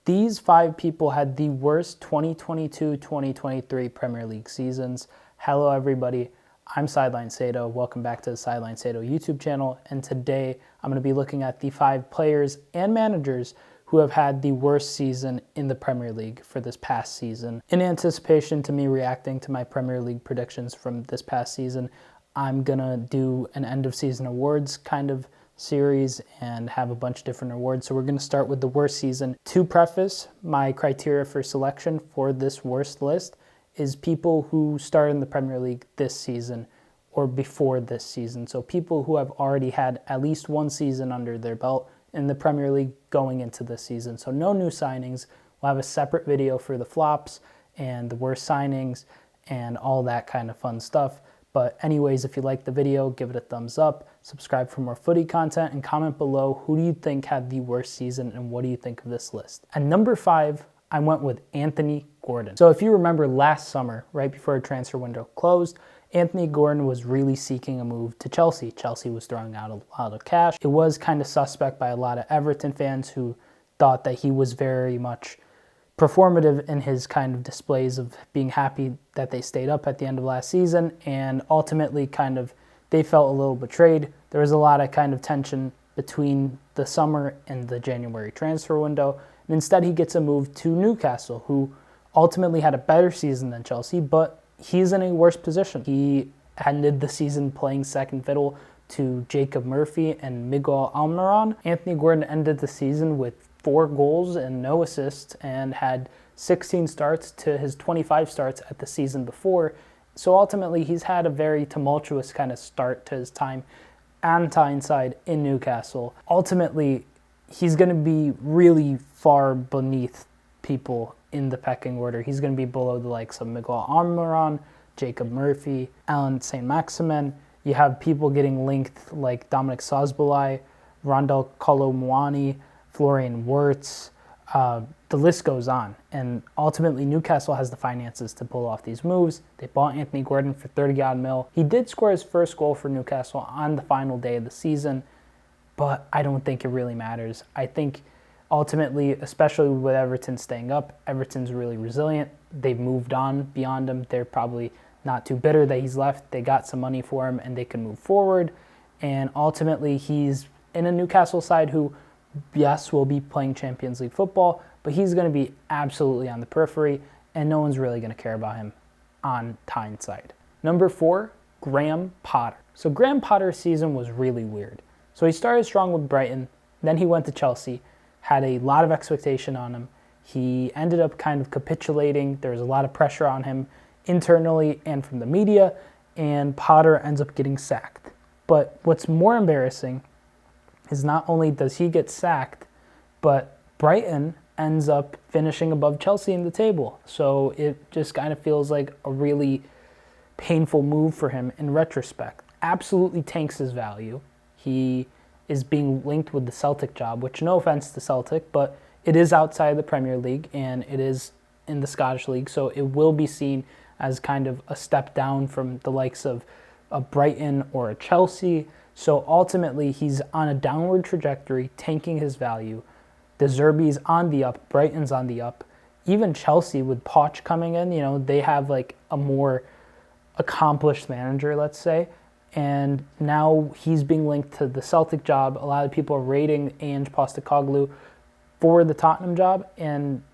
These 5 people had the worst 2022-2023 Premier League seasons. Hello everybody, I'm Sideline Sato. Welcome back to the Sideline Sato YouTube channel, and today I'm going to be looking at the 5 players and managers who have had the worst season in the Premier League for this past season. In anticipation to me reacting to my Premier League predictions from this past season, I'm going to do an end of season awards kind of series and have a bunch of different awards. So we're going to start with the worst season. To preface, my criteria for selection for this worst list is people who started in the Premier League this season or before this season. So people who have already had at least one season under their belt in the Premier League going into this season. So no new signings. We'll have a separate video for the flops and the worst signings and all that kind of fun stuff. But anyways, if you like the video, give it a thumbs up, subscribe for more footy content, and comment below who do you think had the worst season and what do you think of this list. At number 5, I went with Anthony Gordon. So if you remember last summer, right before a transfer window closed, Anthony Gordon was really seeking a move to Chelsea. Chelsea was throwing out a lot of cash. It was kind of suspect by a lot of Everton fans who thought that he was very much performative in his kind of displays of being happy that they stayed up at the end of last season, and ultimately kind of they felt a little betrayed. There was a lot of kind of tension between the summer and the January transfer window, and instead he gets a move to Newcastle, who ultimately had a better season than Chelsea, but he's in a worse position. He ended the season playing second fiddle to Jacob Murphy and Miguel Almiron. Anthony Gordon ended the season with 4 goals and no assists and had 16 starts to his 25 starts at the season before. So ultimately, he's had a very tumultuous kind of start to his time on Tyneside in Newcastle. Ultimately, he's going to be really far beneath people in the pecking order. He's going to be below the likes of Miguel Almiron, Jacob Murphy, Alan Saint-Maximin. You have people getting linked like Dominic Szoboszlai, Rondel Kolo Muani, Florian Wirtz, the list goes on. And ultimately, Newcastle has the finances to pull off these moves. They bought Anthony Gordon for 30-odd mil. He did score his first goal for Newcastle on the final day of the season, but I don't think it really matters. I think ultimately, especially with Everton staying up, Everton's really resilient. They've moved on beyond him. They're probably not too bitter that he's left. They got some money for him and they can move forward. And ultimately, he's in a Newcastle side who, yes, will be playing Champions League football, but he's going to be absolutely on the periphery, and no one's really going to care about him on Tyneside. Number 4, Graham Potter. So Graham Potter's season was really weird. So he started strong with Brighton, then he went to Chelsea, had a lot of expectation on him. He ended up kind of capitulating. There was a lot of pressure on him internally and from the media, and Potter ends up getting sacked. But what's more embarrassing is not only does he get sacked, but Brighton ends up finishing above Chelsea in the table. So it just kind of feels like a really painful move for him in retrospect. Absolutely tanks his value. He is being linked with the Celtic job, which, no offense to Celtic, but it is outside the Premier League and it is in the Scottish League, so it will be seen as kind of a step down from the likes of a Brighton or a Chelsea. So ultimately, he's on a downward trajectory, tanking his value. De Zerbi's on the up, Brighton's on the up. Even Chelsea with Poch coming in, you know, they have like a more accomplished manager, let's say. And now he's being linked to the Celtic job. A lot of people are rating Ange Postecoglou for the Tottenham job. And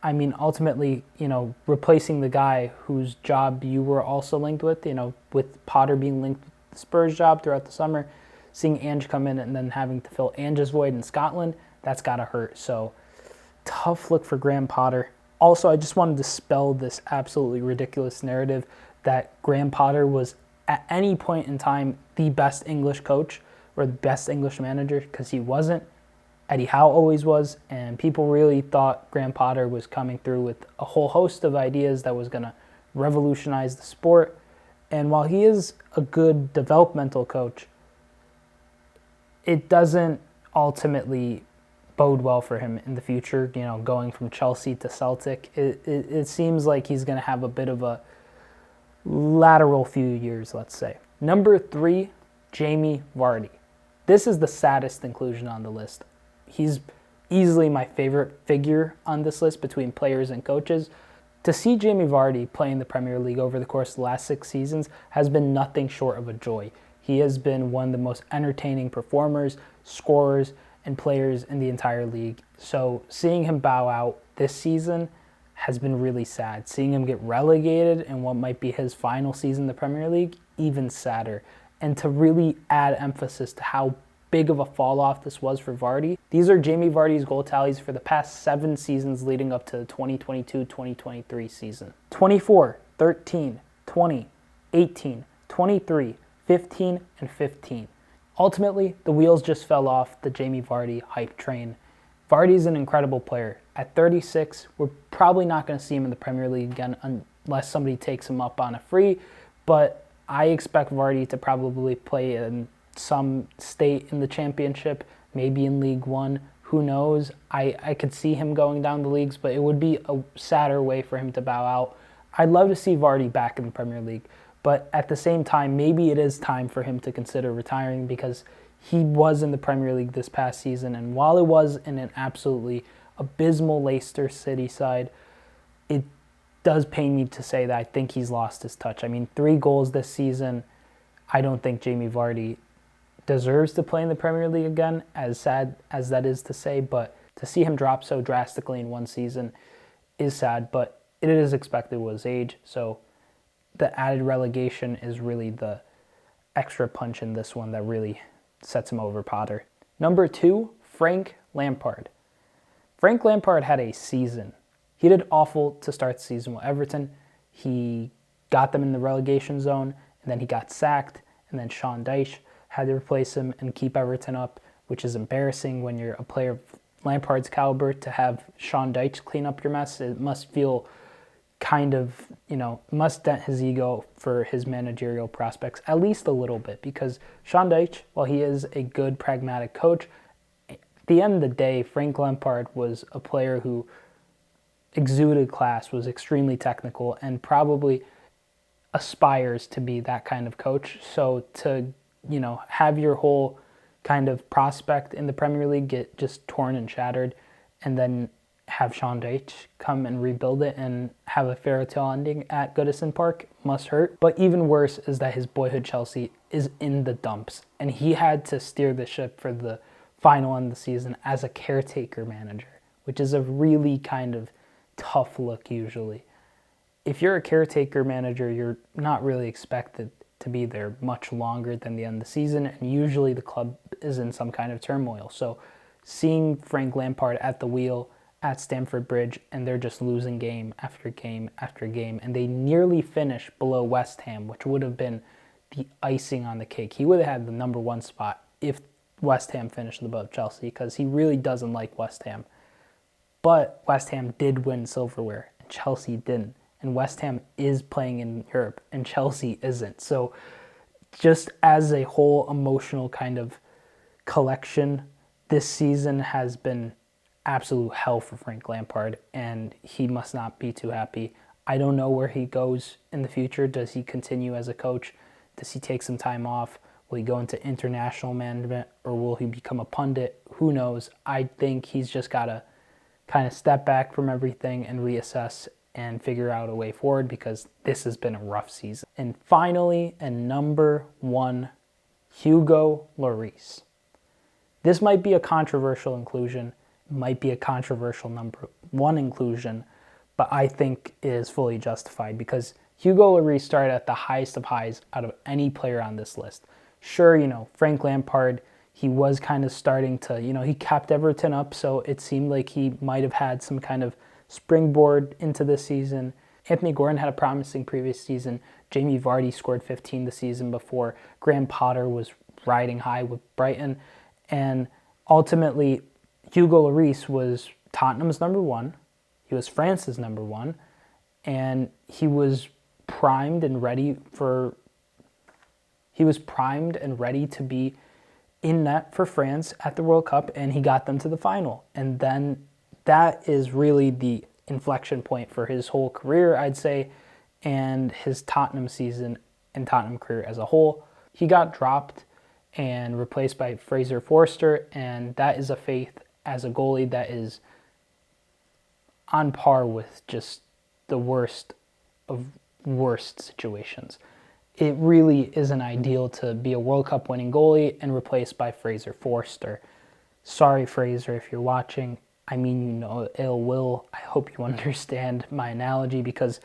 I mean, ultimately, you know, replacing the guy whose job you were also linked with, you know, with Potter being linked with the Spurs job throughout the summer, seeing Ange come in and then having to fill Ange's void in Scotland, that's got to hurt. So tough look for Graham Potter. Also, I just wanted to dispel this absolutely ridiculous narrative that Graham Potter was at any point in time the best English coach or the best English manager, because he wasn't. Eddie Howe always was, and people really thought Graham Potter was coming through with a whole host of ideas that was going to revolutionize the sport. And while he is a good developmental coach, it doesn't ultimately bode well for him in the future, you know, going from Chelsea to Celtic. It seems like he's going to have a bit of a lateral few years, let's say. Number 3, Jamie Vardy. This is the saddest inclusion on the list. He's easily my favorite figure on this list between players and coaches. To see Jamie Vardy play in the Premier League over the course of the last 6 seasons has been nothing short of a joy. He has been one of the most entertaining performers, scorers, and players in the entire league. So seeing him bow out this season has been really sad. Seeing him get relegated in what might be his final season in the Premier League, even sadder. And to really add emphasis to how big of a fall off this was for Vardy, these are Jamie Vardy's goal tallies for the past 7 seasons leading up to the 2022-2023 season. 24, 13, 20, 18, 23, 15, and 15. Ultimately, the wheels just fell off the Jamie Vardy hype train. Vardy's an incredible player. At 36, we're probably not going to see him in the Premier League again unless somebody takes him up on a free, but I expect Vardy to probably play in some state in the Championship, maybe in League One. Who knows? I could see him going down the leagues, but it would be a sadder way for him to bow out. I'd love to see Vardy back in the Premier League, but at the same time, maybe it is time for him to consider retiring because he was in the Premier League this past season, and while it was in an absolutely abysmal Leicester City side, it does pain me to say that I think he's lost his touch. I mean, 3 goals this season. I don't think Jamie Vardy deserves to play in the Premier League again, as sad as that is to say, but to see him drop so drastically in one season is sad, but it is expected with his age, so the added relegation is really the extra punch in this one that really sets him over Potter. Number 2, Frank Lampard. Frank Lampard had a season. He did awful to start the season with Everton. He got them in the relegation zone, and then he got sacked, and then Sean Dyche had to replace him and keep Everton up, which is embarrassing when you're a player of Lampard's caliber to have Sean Dyche clean up your mess. It must feel kind of, must dent his ego for his managerial prospects, at least a little bit, because Sean Dyche, while he is a good pragmatic coach, at the end of the day, Frank Lampard was a player who exuded class, was extremely technical, and probably aspires to be that kind of coach. So to, have your whole kind of prospect in the Premier League get just torn and shattered, and then have Sean Dyche come and rebuild it and have a fairy tale ending at Goodison Park must hurt. But even worse is that his boyhood Chelsea is in the dumps, and he had to steer the ship for the final end of the season as a caretaker manager, which is a really kind of tough look usually. If you're a caretaker manager, you're not really expected to be there much longer than the end of the season, and usually the club is in some kind of turmoil. So seeing Frank Lampard at the wheel at Stamford Bridge, and they're just losing game after game after game, and they nearly finish below West Ham, which would have been the icing on the cake. He would have had the number 1 spot if West Ham finished above Chelsea, because he really doesn't like West Ham. But West Ham did win silverware, and Chelsea didn't. And West Ham is playing in Europe, and Chelsea isn't. So just as a whole emotional kind of collection, this season has been absolute hell for Frank Lampard, and he must not be too happy. I don't know where he goes in the future. Does he continue as a coach? Does he take some time off? Will he go into international management, or will he become a pundit? Who knows? I think he's just got to kind of step back from everything and reassess and figure out a way forward, because this has been a rough season. And finally, and number 1, Hugo Lloris. This might be a controversial inclusion, might be a controversial number 1 inclusion, but I think it is fully justified because Hugo Lloris started at the highest of highs out of any player on this list. Sure, Frank Lampard, he was kind of starting to, he kept Everton up, so it seemed like he might have had some kind of springboard into this season. Anthony Gordon had a promising previous season. Jamie Vardy scored 15 the season before. Graham Potter was riding high with Brighton. And ultimately, Hugo Lloris was Tottenham's number 1. He was France's number 1. And he was primed and ready to be in net for France at the World Cup, and he got them to the final. And then that is really the inflection point for his whole career, I'd say, and his Tottenham season and Tottenham career as a whole. He got dropped and replaced by Fraser Forster, and that is a faith as a goalie that is on par with just the worst of worst situations. It really isn't ideal to be a World Cup winning goalie and replaced by Fraser Forster. Sorry, Fraser, if you're watching. I mean, you know ill will. I hope you understand my analogy, because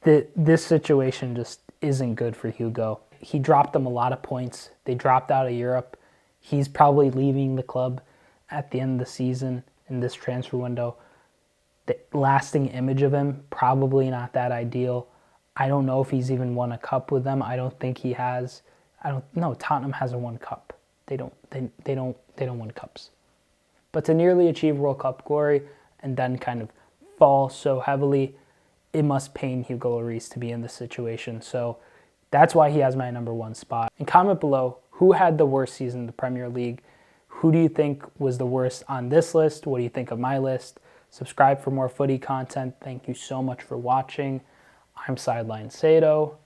this situation just isn't good for Hugo. He dropped them a lot of points. They dropped out of Europe. He's probably leaving the club at the end of the season in this transfer window. The lasting image of him, probably not that ideal. I don't know if he's even won a cup with them. I don't think he has. Tottenham hasn't won a cup. They don't win cups. But to nearly achieve World Cup glory and then kind of fall so heavily, it must pain Hugo Lloris to be in this situation. So that's why he has my number one spot. And comment below, who had the worst season in the Premier League? Who do you think was the worst on this list? What do you think of my list? Subscribe for more footy content. Thank you so much for watching. I'm Sideline Sato.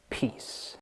Peace.